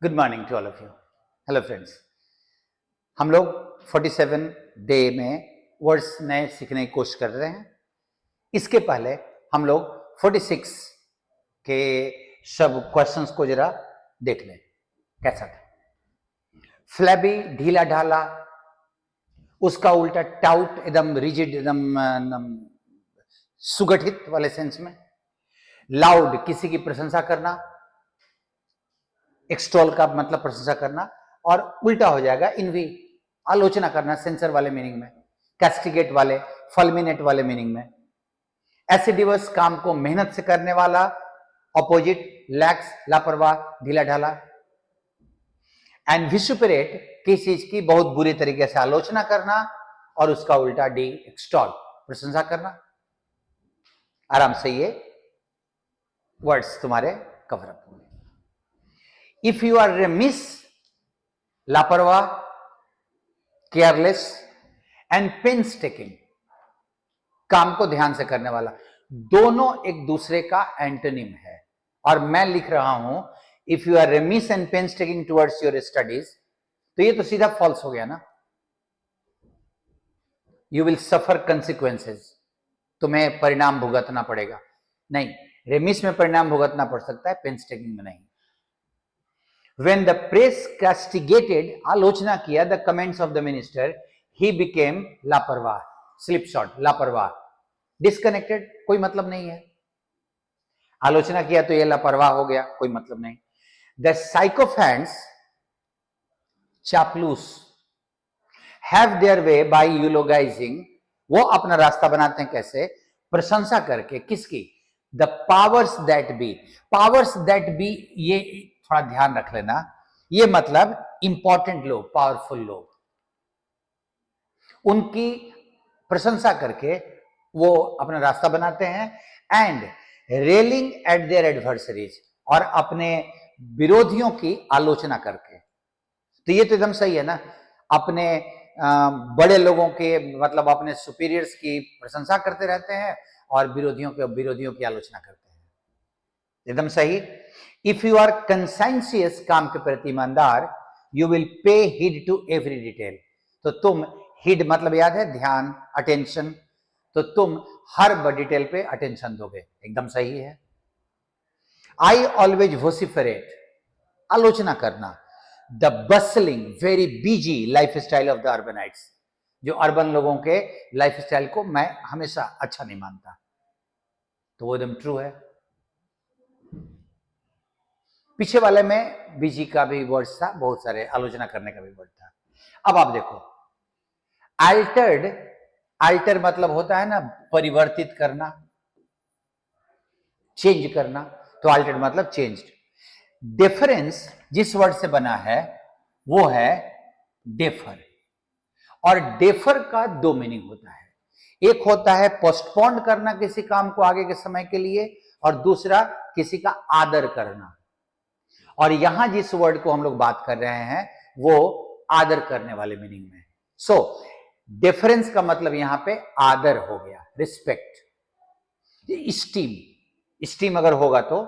Good morning to all of you. Hello friends, हम लोग 47 day में वर्ड्स नए सीखने की कोशिश कर रहे हैं। इसके पहले हम लोग 46 के सब क्वेश्चंस को जरा देख लें कैसा था। फ्लैबी ढीला ढाला, उसका उल्टा टाउट एकदम रिजिड, एकदम सुगठित वाले सेंस में। लाउड किसी की प्रशंसा करना, एक्सटॉल का मतलब प्रशंसा करना, और उल्टा हो जाएगा इनवी, आलोचना करना सेंसर वाले मीनिंग में, कैस्टिगेट वाले, फलमिनेट वाले मीनिंग में। एसिडिवस काम को मेहनत से करने वाला, ऑपोजिट लैक्स लापरवाह ढीला ढाला। एंड विसुपरेट किसी चीज की बहुत बुरी तरीके से आलोचना करना, और उसका उल्टा डी एक्सटॉल प्रशंसा करना। आराम से ये वर्ड्स तुम्हारे कवर अप होंगे। इफ यू आर रेमिस, लापरवाह, केयरलेस, एंड पेंस टेकिंग, काम को ध्यान से करने वाला, दोनों एक दूसरे का एंटोनिम है। और मैं लिख रहा हूं if you are remiss and painstaking towards your studies, तो ये तो सीधा फॉल्स हो गया ना। यू विल सफर कंसिक्वेंसेस, तुम्हें परिणाम भुगतना पड़ेगा। नहीं, रेमिस में परिणाम भुगतना पड़ सकता है, पेंस टेकिंग में नहीं। When the press castigated, आलोचना किया, the comments of the minister, he became लापरवाह, slipshod, लापरवाह, disconnected, कोई मतलब नहीं है। आलोचना किया तो ये लापरवाह हो गया, कोई मतलब नहीं। The sycophants, चापलूस, have their way by eulogizing, वो अपना रास्ता बनाते हैं कैसे? प्रशंसा करके। किसकी? The powers that be, powers that be, ये थोड़ा ध्यान रख लेना, ये मतलब इंपॉर्टेंट लोग, पावरफुल लोग, उनकी प्रशंसा करके वो अपना रास्ता बनाते हैं। And railing eight there adversaries, और अपने विरोधियों की आलोचना करके। तो ये तो एकदम सही है ना, अपने बड़े लोगों के मतलब अपने सुपीरियर्स की प्रशंसा करते रहते हैं और विरोधियों की आलोचना करते हैं, एकदम सही। इफ यू आर कंसाइंसियस, काम के प्रति ईमानदार, you will pay heed to every detail, तो तुम, हीड मतलब याद है ध्यान, अटेंशन, तो तुम हर डिटेल पे अटेंशन दोगे, एकदम सही है। आई ऑलवेज वोसिफरेट, आलोचना करना, the bustling very busy lifestyle of the urbanites, जो अर्बन लोगों के लाइफ स्टाइल को मैं हमेशा अच्छा नहीं मानता, तो वो एकदम ट्रू है। पीछे वाले में बीजी का भी वर्ड था, बहुत सारे आलोचना करने का भी वर्ड था। अब आप देखो, अल्टर्ड, अल्टर मतलब होता है ना परिवर्तित करना, चेंज करना, तो अल्टर्ड मतलब चेंज्ड। डिफरेंस जिस वर्ड से बना है वो है डेफर, और डेफर का दो मीनिंग होता है। एक होता है पोस्टपोन करना किसी काम को आगे के समय के लिए, और दूसरा किसी का आदर करना। और यहां जिस वर्ड को हम लोग बात कर रहे हैं वो आदर करने वाले मीनिंग में। सो डिफरेंस का मतलब यहां पे आदर हो गया, रिस्पेक्ट, स्टीम, स्टीम अगर होगा तो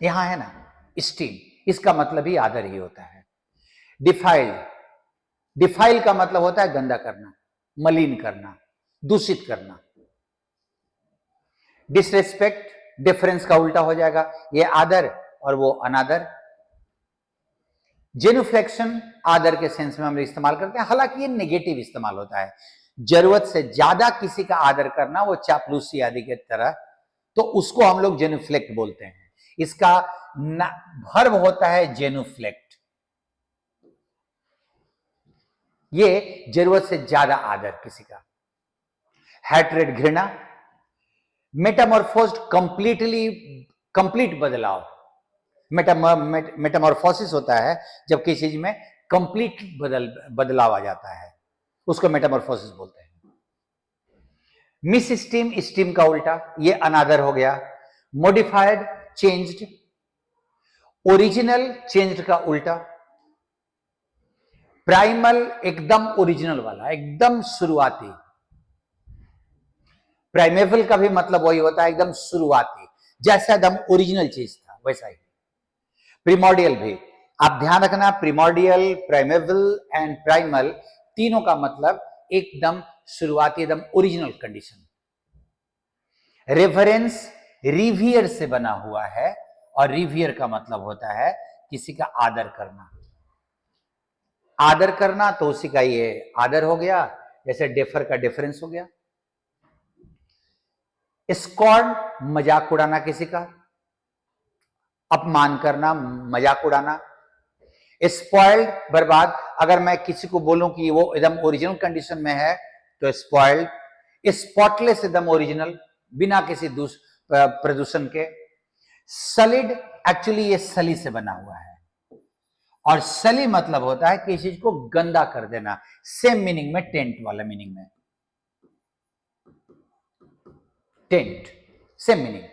यहां है ना स्टीम, इसका मतलब ही आदर ही होता है। डिफाइल्ड, डिफाइल का मतलब होता है गंदा करना, मलिन करना, दूषित करना। डिसरेस्पेक्ट डिफरेंस का उल्टा हो जाएगा, ये आदर और वो अनादर। जेनुफ्लेक्शन आदर के सेंस में हम इस्तेमाल करते हैं, हालांकि ये नेगेटिव इस्तेमाल होता है। जरूरत से ज्यादा किसी का आदर करना, वो चापलूसी आदि के तरह, तो उसको हम लोग जेनुफ्लेक्ट बोलते हैं। इसका वर्ब होता है जेनुफ्लेक्ट, ये जरूरत से ज्यादा आदर किसी का। हैट्रेड घृणा, मेटामॉर्फोज्ड कंप्लीटली, कंप्लीट बदलाव, मेटामॉर्फोसिस होता है जब किसी चीज में कंप्लीट बदलाव आ जाता है, उसको मेटामॉर्फोसिस बोलते हैं। मिस स्टीम, स्टीम का उल्टा, ये अनादर हो गया। मॉडिफाइड चेंज्ड, ओरिजिनल चेंज्ड का उल्टा। प्राइमल एकदम ओरिजिनल वाला, एकदम शुरुआती। प्राइमेवल का भी मतलब वही होता है, एकदम शुरुआती, जैसा एकदम ओरिजिनल चीज था वैसा ही। प्रिमोडियल भी आप ध्यान रखना, प्रिमोडियल, प्राइमेवल एंड प्राइमल तीनों का मतलब एकदम शुरुआती, एकदम ओरिजिनल कंडीशन। रेफरेंस रिवियर से बना हुआ है, और रिवियर का मतलब होता है किसी का आदर करना। आदर करना तो उसी का ये आदर हो गया, जैसे डेफर का डिफरेंस हो गया। स्कॉर्न मजाक उड़ाना, किसी का अपमान करना, मजाक उड़ाना। स्पॉइल्ड बर्बाद, अगर मैं किसी को बोलूं कि वो एकदम ओरिजिनल कंडीशन में है तो स्पॉइल्ड। स्पॉटलेस एकदम ओरिजिनल, बिना किसी प्रदूषण के। सलिड एक्चुअली ये सली से बना हुआ है, और सली मतलब होता है किसी चीज को गंदा कर देना। सेम मीनिंग में, टेंट वाला मीनिंग में, टेंट सेम मीनिंग।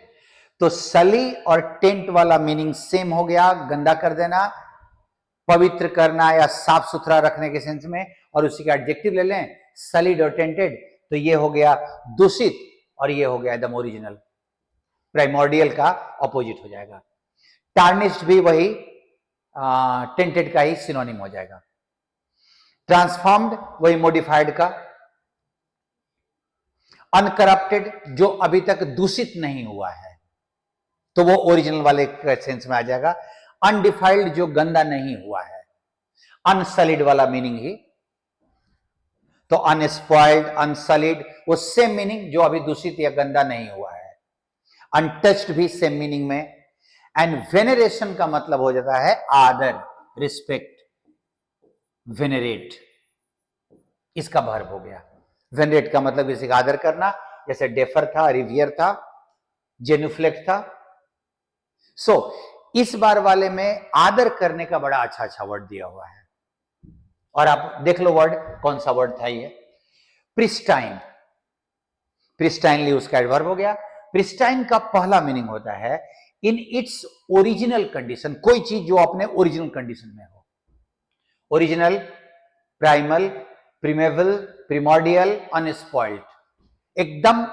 तो सली और टेंट वाला मीनिंग सेम हो गया, गंदा कर देना, पवित्र करना या साफ सुथरा रखने के सेंस में। और उसी का एडजेक्टिव ले लें, सलिड और टेंटेड, तो ये हो गया दूषित, और ये हो गया एकदम ओरिजिनल। प्राइमोर्डियल का ऑपोजिट हो जाएगा। टार्निश्ड भी वही टेंटेड का ही सिनोनिम हो जाएगा। ट्रांसफॉर्म्ड वही मॉडिफाइड का। अनकरप्टेड जो अभी तक दूषित नहीं हुआ है, तो वो ओरिजिनल वाले सेंस में आ जाएगा। अनडिफाइल्ड जो गंदा नहीं हुआ है। अनसलिड वाला मीनिंग ही, तो अनस्पॉइल्ड, अनसलिड वो सेम मीनिंग, जो अभी दूषित या गंदा नहीं हुआ है। अनटच्ड भी सेम मीनिंग में। एंड वेनरेशन का मतलब हो जाता है आदर, रिस्पेक्ट, वेनरेट, इसका वर्ब हो गया। वेनरेट का मतलब किसी का आदर करना, जैसे डेफर था, रिवियर था, जेनुफ्लेक्ट था। सो इस बार वाले में आदर करने का बड़ा अच्छा अच्छा वर्ड दिया हुआ है, और आप देख लो वर्ड कौन सा वर्ड था ये, प्रिस्टाइन। प्रिस्टाइनली उसका एडवर्ब हो गया। प्रिस्टाइन का पहला मीनिंग होता है इन इट्स ओरिजिनल कंडीशन, कोई चीज जो अपने ओरिजिनल कंडीशन में हो। Original, primal, primeval, primordial, unspoiled, एकदम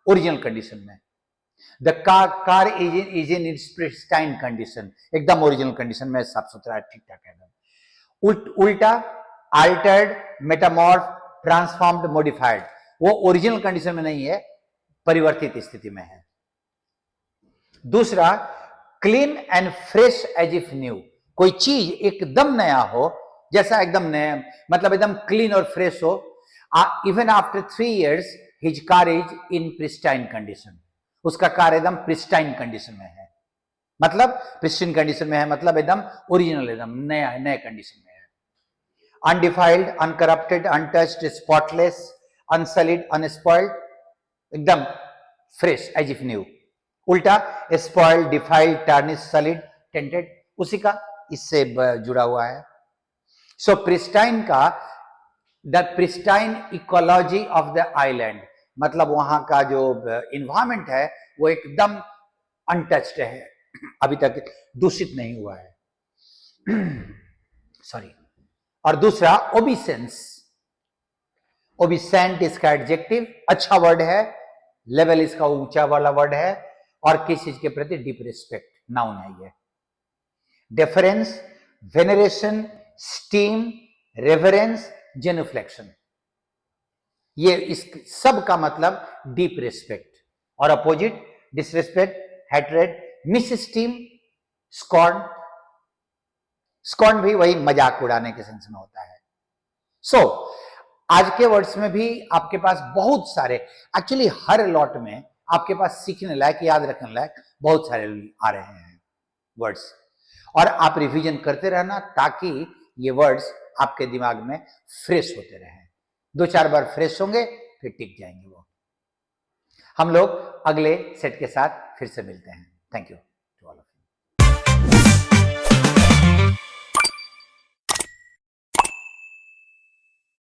ओरिजिनल कंडीशन में। The car is in its pristine condition, एकदम ओरिजिनल कंडीशन में, साफ सुथरा, ठीक ठाक एकदम। उल्टा, अल्टर्ड, मेटामॉर्फ, ट्रांसफॉर्म्ड, मॉडिफाइड, वो ओरिजिनल कंडीशन में नहीं है, परिवर्तित स्थिति में है। दूसरा, clean and fresh as if new, कोई चीज एकदम नया हो, जैसा एकदम नया मतलब एकदम क्लीन और फ्रेश हो। Even after 3 years his car is in pristine condition, उसका कार एकदम प्रिस्टाइन कंडीशन में है। मतलब प्रिस्टाइन कंडीशन में है मतलब एकदम ओरिजिनल, एकदम नया, नए कंडीशन में है। Undefiled, uncorrupted, untouched, spotless, unsullied, unspoiled, एकदम फ्रेश एज इफ न्यू। उल्टा, spoiled, defiled, tarnish, sullied, tainted, उसी का इससे जुड़ा हुआ है। सो प्रिस्टाइन का, the pristine ecology of the island, मतलब वहां का जो इन्वायरमेंट है वो एकदम अनटच्ड है, अभी तक दूषित नहीं हुआ है। सॉरी। और दूसरा, ओबिसेंस। ओबिसेंट इसका एडजेक्टिव, अच्छा वर्ड है। लेवल इसका ऊंचा वाला वर्ड है, और किस चीज के प्रति, डीप रिस्पेक्ट, नाउन है ये। डेफरेंस, वेनरेशन, स्टीम, रेवरेंस, जेनुफ्लेक्शन, ये इस सब का मतलब डीप रिस्पेक्ट। और opposite, disrespect, hatred, miss steam, scorn. Scorn भी वही मजाक उड़ाने के सेंस में होता है। सो आज के वर्ड्स में भी आपके पास बहुत सारे, एक्चुअली हर लॉट में आपके पास सीखने लायक, याद रखने लायक बहुत सारे आ रहे हैं वर्ड्स, और आप रिवीजन करते रहना ताकि ये वर्ड्स आपके दिमाग में फ्रेश होते रहें। 2-4 बार फ्रेश होंगे फिर टिक जाएंगे वो। हम लोग अगले सेट के साथ फिर से मिलते हैं। Thank you.